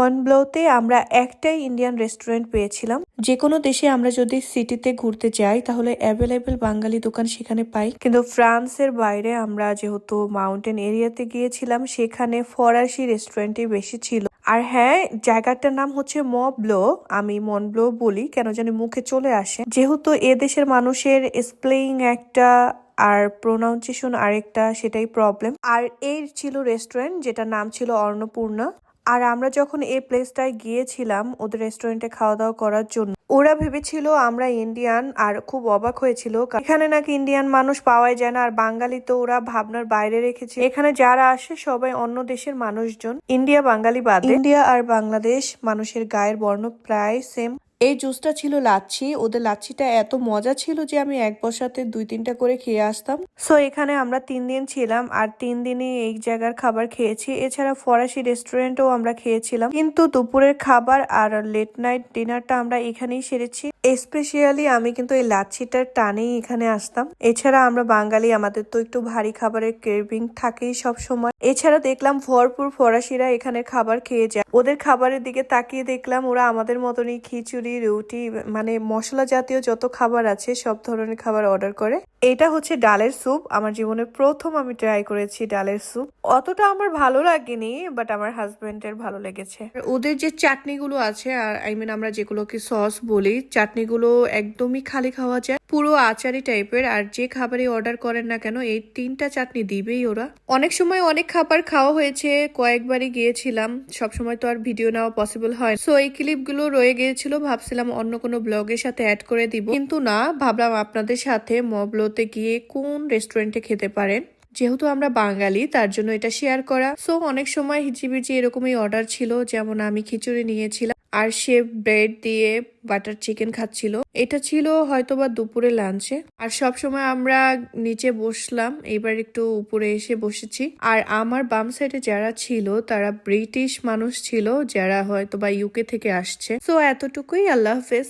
মনব্লোতে আমরা একটাই Indian restaurant পেয়েছিলাম। যে কোনো দেশে আমরা যদি সিটিতে ঘুরতে যাই তাহলে অ্যাভেলেবেল বাঙালি দোকান সেখানে পাই, কিন্তু ফ্রান্সের বাইরে আমরা যেহেতু মাউন্টেন এরিয়াতে গিয়েছিলাম সেখানে ফরাসি রেস্টুরেন্টই বেশি ছিল। আর হ্যাঁ, জায়গাটার নাম হচ্ছে মনব্লো। আমি মনব্লো বলি কেন জানি মুখে চলে আসে, যেহেতু এ দেশের মানুষের স্পেলিং একটা আর প্রোনাউন্সিয়েশন আরেকটা, সেটাই প্রবলেম। আর এই ছিল রেস্টুরেন্ট যেটার নাম ছিল অন্নপূর্ণা। আর আমরা যখন এই প্লেসটায় গিয়েছিলাম ওদের রেস্টুরেন্টে খাওয়া দাওয়া করার জন্য, ওরা ভেবেছিল আমরা ইন্ডিয়ান আর খুব অবাক হয়েছিল। এখানে নাকি ইন্ডিয়ান মানুষ পাওয়াই যায় না, আর বাঙালি তো ওরা ভাবনার বাইরে রেখেছে। এখানে যারা আসে সবাই অন্য দেশের মানুষজন, ইন্ডিয়া বাঙালি বাদে। ইন্ডিয়া আর বাংলাদেশ মানুষের গায়ের বর্ণ প্রায় সেম। এই জুসটা ছিল লাচ্ছি। ওদের লাচ্ছিটা এত মজা ছিল যে আমি এক বসাতে 2-3টা করে খেয়ে আসতাম। সো এখানে আমরা 3 দিন ছিলাম আর 3 দিনই এই জায়গার খাবার খেয়েছি। এছাড়া ফরাসি রেস্টুরেন্টও আমরা খেয়েছিলাম, কিন্তু দুপুরের খাবার আর লেট নাইট ডিনারটা আমরা এখানেই সেরেছি। স্পেশালি আমি কিন্তু এই লাচ্ছিটার টানেই এখানে আসতাম। এছাড়া আমরা বাঙালি, আমাদের তো একটু ভারী খাবারের ক্রেভিং থাকেই সব সময়। এছাড়া দেখলাম ভরপুর ফরাসিরা এখানে খাবার খেয়ে যায়। ওদের খাবারের দিকে তাকিয়ে দেখলাম ওরা আমাদের মতনই খিচুড়ি, রুটি, মানে মশলা জাতীয় যত খাবার আছে সব ধরনের খাবার অর্ডার করে। এটা হচ্ছে ডালের স্যুপ। আমার জীবনে প্রথম আমি ট্রাই করেছি ডালের স্যুপ। অতটা আমার ভালো লাগেনি, বাট আমার হাজবেন্ডের ভালো লেগেছে। ওদের যে চাটনিগুলো আছে, আর আমরা যেগুলোকে সস বলি, চাটনিগুলো একদমই খালি খাওয়া যায়, পুরো আচারি টাইপের। আর যে খাবারই অর্ডার করেন না কেন এই 3টা চাটনি দিবেই ওরা। অনেক সময় অনেক খাবার খাওয়া হয়েছে, কয়েকবারই গিয়েছিলাম, সবসময় তো আর ভিডিও নেওয়া পসিবল হয়। সো এই ক্লিপগুলো রয়ে গিয়েছিল, ভাবছিলাম অন্য কোনো ব্লগের সাথে অ্যাড করে দিব, কিন্তু না, ভাবলাম আপনাদের সাথে মবলোতে গিয়ে কোন রেস্টুরেন্টে খেতে পারেন, যেহেতু আমরা বাঙালি তার জন্য এটা শেয়ার করা। সো অনেক সময় হিজিবিজি এরকমই অর্ডার ছিল, যেমন আমি খিচুড়ি নিয়েছিলাম আর সে ব্রেড দিয়ে বাটার চিকেন খাচ্ছিল। এটা ছিল হয়তোবা দুপুরে লাঞ্চে। আর সব সময় আমরা নিচে বসলাম, এবার একটু উপরে এসে বসেছি। আর আমার বাম সাইডে যারা ছিল তারা ব্রিটিশ মানুষ ছিল, যারা হয়তোবা ইউকে থেকে আসছে। সো এতটুকুই, আল্লাহ হাফেজ।